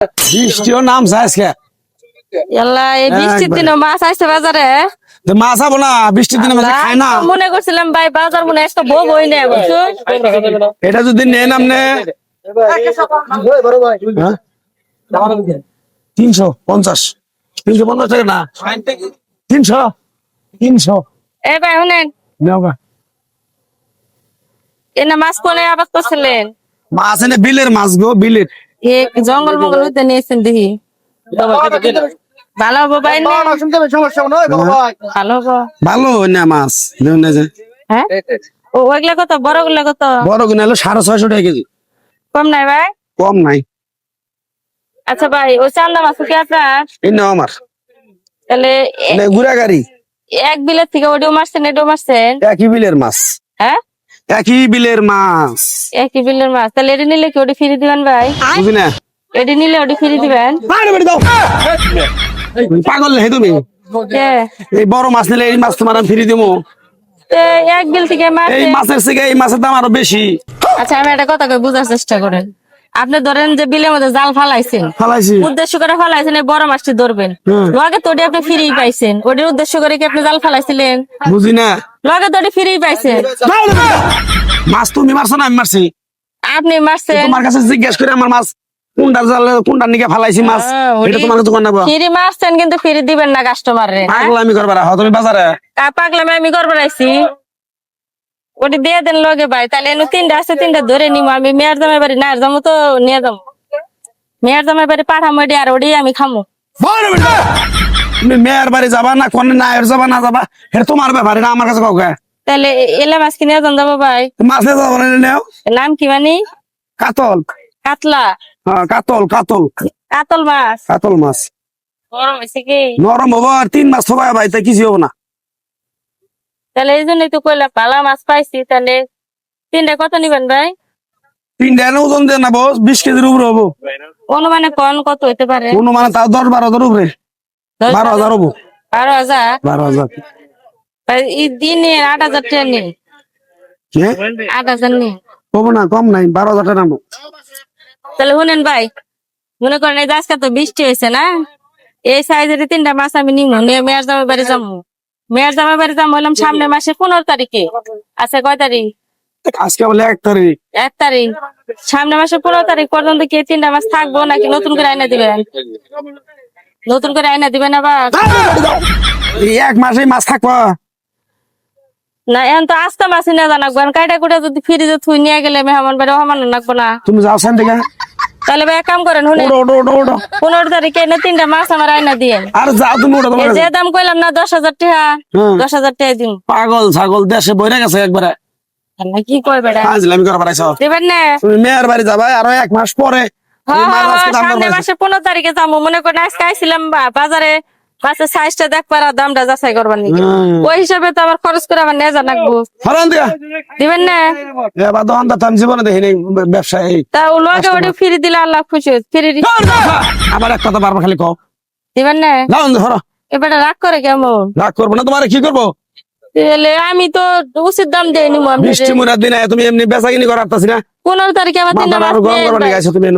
বৃষ্টিও নামছে আজকে। ইয়াল্লা এই বৃষ্টির দিনে মাছ আসছে বাজারে। মাছ আবো না, বৃষ্টির দিনে মাছ খায় না। মনে করছিলাম ভাই বাজার মনে একটা বউ বই নেই বুঝছো। এটা যদি নেন আপনি 350 350 টাকা না 300 এ ভাই শুনেন এনা মাছ কোনে আবাদ করছিলেন? মাছ এনে বিলের মাছ গো, বিলের জঙ্গল মঙ্গল হইতে নিয়েছেন দেখি। ভালো হবো ভাই না? ভালো হবো। ভালো না মাছ দেখুন না যে। হ্যাঁ ও ওইগুলা কত, বড় গুলা কত? বড় গুলো হলো 650 টাকা কেজি। কম নাই ভাই? কম নাই। আচ্ছা ভাই ওই চান্দা মাছ কি আপনার? এই নাও আমার। তাহলে গুড়া গাড়ি এক বিলের থেকে ওটিও মারছেন এটিও মারছেন? একই বিলের মাছ। হ্যাঁ একই বিলের মাছ। একই বিলের মাছ। তাহলে এটি নিলে কি ওটি ফিরে দিবেন ভাই? বুঝি না। এটি নিলে ওটি ফিরে দিবেন? পাগল হে তুমি। এই বড় মাছ নিলে এই মাছ তোমার আমি ফিরে দিব। এক বিল থেকে মাছ এই মাছের থেকে এই মাছের দাম আরো বেশি। আচ্ছা আমি একটা কথা কই বুঝার চেষ্টা করেন। আপনি ধরেন যে বিলের মধ্যে জাল ফালাইছেন, উদ্দেশ্য করে ফালাইছেন এই বড় মাছটি ধরবেন, লগে তো ওটি আপনি ফিরেই পাইছেন, ওটির উদ্দেশ্য করে কি আপনি জাল ফালাইছিলেন? বুঝি না। লগে তো ওটি ফিরেই পাইছেন। মাছ তুমি মারছো না আমি মারছি? আপনি মারছেন। তোমার কাছে জিজ্ঞেস করে আমার মাছ কোনটার জালে কোনটার নিকে ফালাইছি মাছ এটা তোমার দোকান না। ফিরি মারছেন কিন্তু ফিরি দিবেন না কাস্টমারে। পাগলামি করবা রাখো তুমি বাজারে। পাগলামি আমি করবো রাইছি। ওটি দিয়ে দেন লগে ভাই, তাহলে এনে তিনটা আছে তিনটা ধরে নিবো। আমি মেয়ের জামাই বাড়ি না যাবো তো নিয়ে যাবো, মেয়ের জামাই বাড়ি পাঠামো এটি আর ওটি আমি খামো। তুমি মেয়ের বাড়ি যাবা না কোন নায়ের যাবা না যাবা এটা তোমার ব্যাপার, এটা আমার কাছে কাউকে। তাহলে এলে মাছ কিনে যাবো ভাই। মাছ নিয়ে যাবো না নেও। নাম কি মানি? কাতল। কাতলা? হ্যাঁ কাতল কাতল কাতল মাছ। কাতল মাছ গরম হয়েছে কি? নরম হবো আর 3 মাস থবাই ভাই তাই কিছু হবো না। তাহলে এই জন্যই তো কইলাম ভালো মাছ পাইছি। তাহলে তিনটা কত নিবেন ভাই? 3টা ওজন দিয়ে নেবো 20 কেজির উপরে হবো। অনুমানে কোন কত হইতে পারে? অনুমানে তাও 10-12 উপরে। 12,000 হবো। 12,000? 12,000 এই দিনে 8,000 টাকা নিন। 8,000 নিন। হবো না, কম নাই, 12,000 টাকা নামবো। তাহলে শুনেন ভাই, মনে করেন এই আজকে তো বৃষ্টি হয়েছে না, এই সাইজের তিনটা মাছ আমি নিবো নিয়ে মেয়ের জামাই বাড়ি যাবো। মেয়ের জামাই বাড়ি যাবো বললাম সামনের মাসে 15 তারিখে। আচ্ছা কয় তারিখ? আজকে বলে 1 তারিখ। 1 তারিখ। সামনের মাসে 15 তারিখ পর্যন্ত কি তিনটা মাছ থাকবো নাকি নতুন করে আইনা দিবেন? নতুন করে আইনা দিবেন আবার? এই 1 মাসে মাছ থাকবো না এখন তো আস্তা মাছই না জানাকবো, কাইটা কুটা যদি ফ্রিজে থুই নিয়ে গেলে মেহমান বাড়ি অমান রাখবো না। তুমি যাও সেন থেকে। তাহলে ভাই এক কাম করেন, শুনে 15 তারিখে এনে তিনটা মাছ আমার আইনা দিয়েন। আর যাও তুমি ওটা তোমার যে দাম কইলাম না 10,000 টাকা, 10,000 টাকা দিন। পাগল ছাগল দেশে বইরা গেছে একবারে। কি কয় বেটা? ফাজলামি করে বেড়াইছো। দিবেন না? তুমি মেয়ের বাড়ি যাবা আরো 1 মাস পরে। সামনে মাসে 15 তারিখে যাবো। মনে করেন আজকে আইছিলাম বাজারে মাছের সাইজটা দেখবার আর দামটা যাচাই করবার নাকি, ওই হিসাবে তো আবার খরচ করে আমার নিয়ে জানাকবো। দিবেন না? এবার দোকানদার আমি জীবনে দেখিনি ব্যবসায়ী। তা ও লগে ওটি ফ্রি দিলে আল্লাহ খুশি ফ্রি। আবার এক কথা বারবার খালি কও। দিবেন না? ধরো এবারে রাগ করে কেমন? রাগ করবো না, তোমার কি করবো? আমি তো উচিত দাম দিয়ে নিবো। বৃষ্টি মুরার দিনে তুমি এমনি বেচা কিনি করার না 15 তারিখে আবার 3টা মাছ তুমি